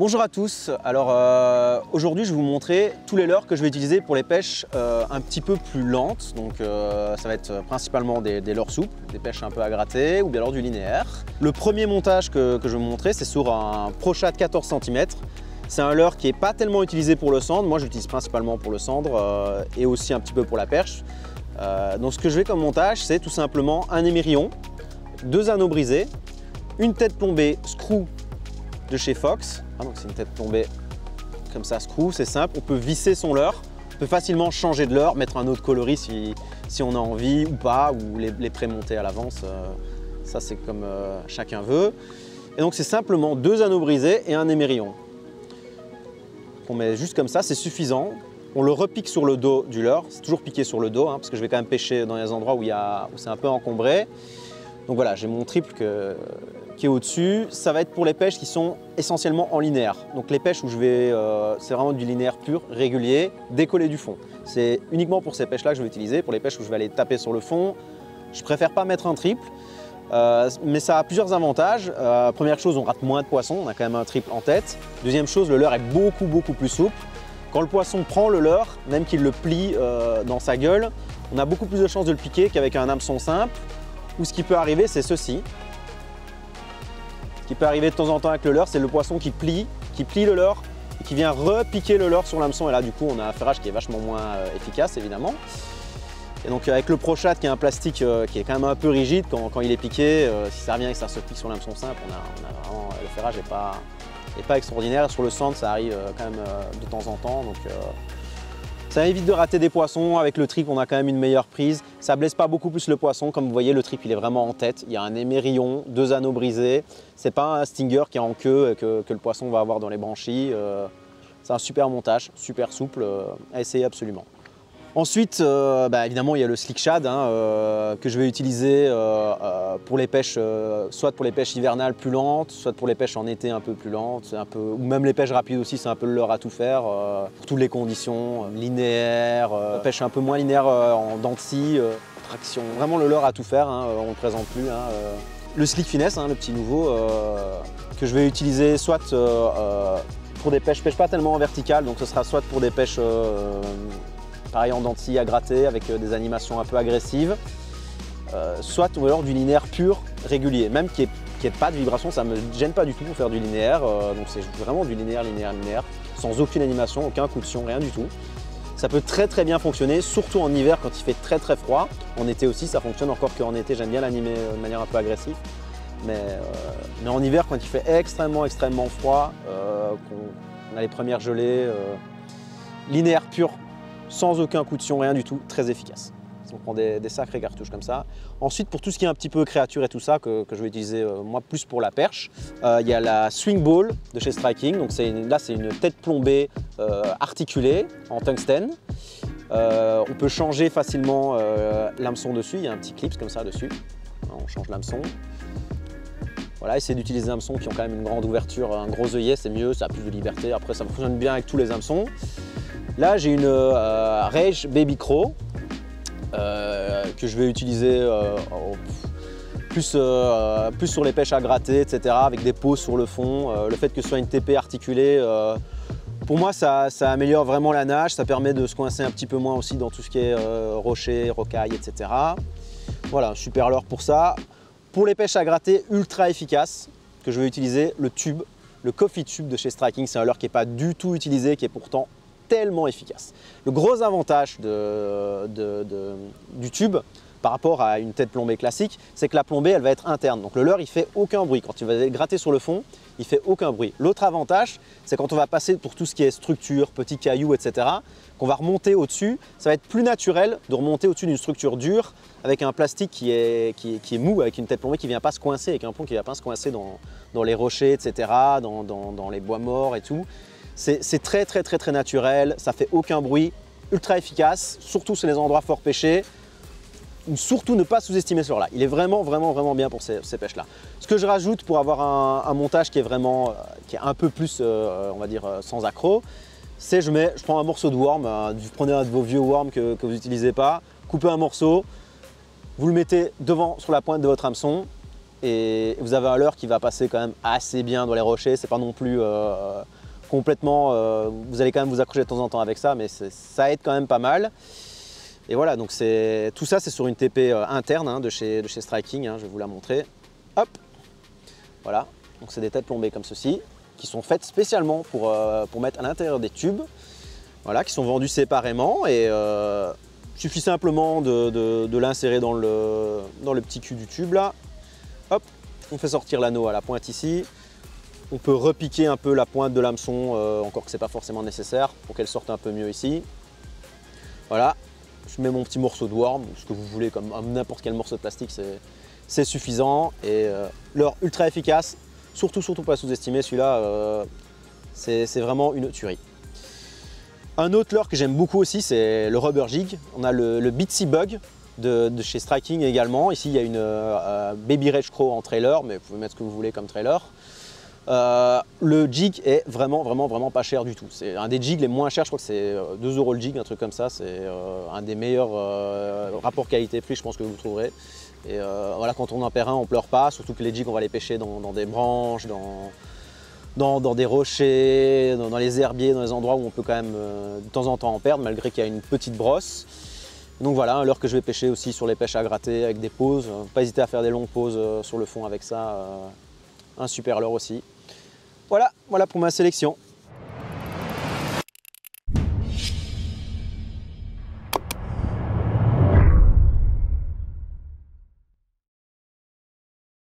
Bonjour à tous, alors aujourd'hui je vais vous montrer tous les leurres que je vais utiliser pour les pêches un petit peu plus lentes. Donc ça va être principalement des leurres souples, des pêches un peu à gratter ou bien alors du linéaire. Le premier montage que je vais vous montrer, c'est sur un ProShad 14 cm. C'est un leurre qui n'est pas tellement utilisé pour le sandre, moi je l'utilise principalement pour le sandre et aussi un petit peu pour la perche. Donc ce que je vais comme montage, c'est tout simplement un émerillon, deux anneaux brisés, une tête plombée screw de chez Fox. Donc c'est une tête plombée comme ça, screw, c'est simple. On peut visser son leurre, on peut facilement changer de leurre, mettre un autre coloris si on a envie ou pas, ou les prémonter à l'avance. Ça c'est comme chacun veut. Et donc c'est simplement deux anneaux brisés et un émerillon. On met juste comme ça, c'est suffisant. On le repique sur le dos du leurre, c'est toujours piqué sur le dos, parce que je vais quand même pêcher dans les endroits où c'est un peu encombré. Donc voilà, j'ai mon triple qui est au-dessus. Ça va être pour les pêches qui sont essentiellement en linéaire. Donc les pêches où je vais, c'est vraiment du linéaire pur, régulier, décollé du fond. C'est uniquement pour ces pêches-là que je vais utiliser. Pour les pêches où je vais aller taper sur le fond, je préfère pas mettre un triple. Mais ça a plusieurs avantages. Première chose, on rate moins de poissons, on a quand même un triple en tête. Deuxième chose, le leurre est beaucoup plus souple. Quand le poisson prend le leurre, même qu'il le plie dans sa gueule, on a beaucoup plus de chances de le piquer qu'avec un hameçon simple. Ou ce qui peut arriver, c'est ceci. Ce qui peut arriver de temps en temps avec le leurre, c'est le poisson qui plie le leurre et qui vient repiquer le leurre sur l'hameçon. Et là, du coup, on a un ferrage qui est vachement moins efficace, évidemment. Et donc, avec le ProShad, qui est un plastique qui est quand même un peu rigide, quand il est piqué, si ça revient et que ça se pique sur l'hameçon simple, on a vraiment, le ferrage n'est pas extraordinaire. Sur le centre, ça arrive quand même de temps en temps. Donc, ça évite de rater des poissons. Avec le triple, on a quand même une meilleure prise. Ça ne blesse pas beaucoup plus le poisson. Comme vous voyez, le triple, il est vraiment en tête. Il y a un émerillon, deux anneaux brisés. Ce n'est pas un stinger qui est en queue et que le poisson va avoir dans les branchies. C'est un super montage, super souple, à essayer absolument. Ensuite, évidemment, il y a le Slick Shad que je vais utiliser pour les pêches, soit pour les pêches hivernales plus lentes, soit pour les pêches en été un peu plus lentes, ou même les pêches rapides aussi, c'est un peu le leurre à tout faire, pour toutes les conditions, linéaire, pêche un peu moins linéaire en dents de scie, traction, vraiment le leurre à tout faire, on ne le présente plus. Le Slick Finesse, le petit nouveau, que je vais utiliser soit pour des pêches pas tellement en verticale, donc ce sera soit pour des pêches pareil en dents de scie à gratter avec des animations un peu agressives, soit ou alors du linéaire pur, régulier, même qui n'ait pas de vibration, ça ne me gêne pas du tout pour faire du linéaire, donc c'est vraiment du linéaire, sans aucune animation, aucun coup de sion, rien du tout. Ça peut très bien fonctionner, surtout en hiver quand il fait très froid. En été aussi, ça fonctionne, encore qu'en été, j'aime bien l'animer de manière un peu agressive. Mais en hiver, quand il fait extrêmement froid, qu'on a les premières gelées, linéaire pur, sans aucun coup de sion, rien du tout, très efficace. On prend des sacrées cartouches comme ça. Ensuite, pour tout ce qui est un petit peu créature et tout ça, que je vais utiliser moi plus pour la perche, il y a la Swing Ball de chez Striking. Donc là, c'est une tête plombée articulée en tungstène. On peut changer facilement l'hameçon dessus, il y a un petit clip comme ça dessus. On change l'hameçon. Voilà, essayez d'utiliser des hameçons qui ont quand même une grande ouverture, un gros œillet, c'est mieux, ça a plus de liberté. Après, ça fonctionne bien avec tous les hameçons. Là, j'ai une Rage Baby Craw que je vais utiliser plus sur les pêches à gratter, etc., avec des peaux sur le fond. Le fait que ce soit une TP articulée, pour moi, ça améliore vraiment la nage. Ça permet de se coincer un petit peu moins aussi dans tout ce qui est rochers, rocailles, etc. Voilà, super leurre pour ça. Pour les pêches à gratter, ultra efficace, que je vais utiliser le tube, le Coffee Tube de chez Striking. C'est un leurre qui n'est pas du tout utilisé, qui est pourtant tellement efficace. Le gros avantage du tube par rapport à une tête plombée classique, c'est que la plombée, elle va être interne. Donc le leurre, il fait aucun bruit. Quand il va gratter sur le fond, il fait aucun bruit. L'autre avantage, c'est quand on va passer pour tout ce qui est structure, petits cailloux, etc., qu'on va remonter au-dessus, ça va être plus naturel de remonter au-dessus d'une structure dure avec un plastique qui est mou, avec une tête plombée qui ne vient pas se coincer, avec un pont qui ne vient pas se coincer dans les rochers, etc., dans les bois morts et tout. C'est très naturel, ça fait aucun bruit, ultra efficace, surtout sur les endroits fort pêchés. Surtout ne pas sous-estimer ce leurre-là. Il est vraiment bien pour ces pêches-là. Ce que je rajoute pour avoir un montage qui est un peu plus, on va dire, sans accroc, c'est je prends un morceau de worm, vous prenez un de vos vieux worms que vous n'utilisez pas, coupez un morceau, vous le mettez devant sur la pointe de votre hameçon, et vous avez un leurre qui va passer quand même assez bien dans les rochers. C'est pas non plus complètement, vous allez quand même vous accrocher de temps en temps avec ça, mais ça aide quand même pas mal. Et voilà, donc tout ça c'est sur une TP interne hein, de chez Striking, hein, je vais vous la montrer. Hop, voilà, donc c'est des têtes plombées comme ceci, qui sont faites spécialement pour mettre à l'intérieur des tubes, voilà, qui sont vendus séparément et il suffit simplement de l'insérer dans le petit cul du tube là. Hop, on fait sortir l'anneau à la pointe ici. On peut repiquer un peu la pointe de l'hameçon, encore que ce n'est pas forcément nécessaire, pour qu'elle sorte un peu mieux ici. Voilà, je mets mon petit morceau de worm, ce que vous voulez, comme n'importe quel morceau de plastique, c'est suffisant. Et leurre ultra efficace, surtout pas sous-estimer, celui-là, c'est vraiment une tuerie. Un autre leurre que j'aime beaucoup aussi, c'est le rubber jig. On a le Bitsy Bug de chez Striking également. Ici, il y a une Baby Rage Crow en trailer, mais vous pouvez mettre ce que vous voulez comme trailer. Le jig est vraiment pas cher du tout. C'est un des jigs les moins chers, je crois que c'est 2 € le jig, un truc comme ça. C'est un des meilleurs rapports qualité-prix, je pense que vous trouverez. Et voilà, quand on en perd un, on pleure pas, surtout que les jigs, on va les pêcher dans des branches, dans des rochers, dans les herbiers, dans les endroits où on peut quand même de temps en temps en perdre, malgré qu'il y a une petite brosse. Donc voilà, un leurre que je vais pêcher aussi sur les pêches à gratter avec des pauses. Pas hésiter à faire des longues pauses sur le fond avec ça. Un super leurre aussi. Voilà pour ma sélection.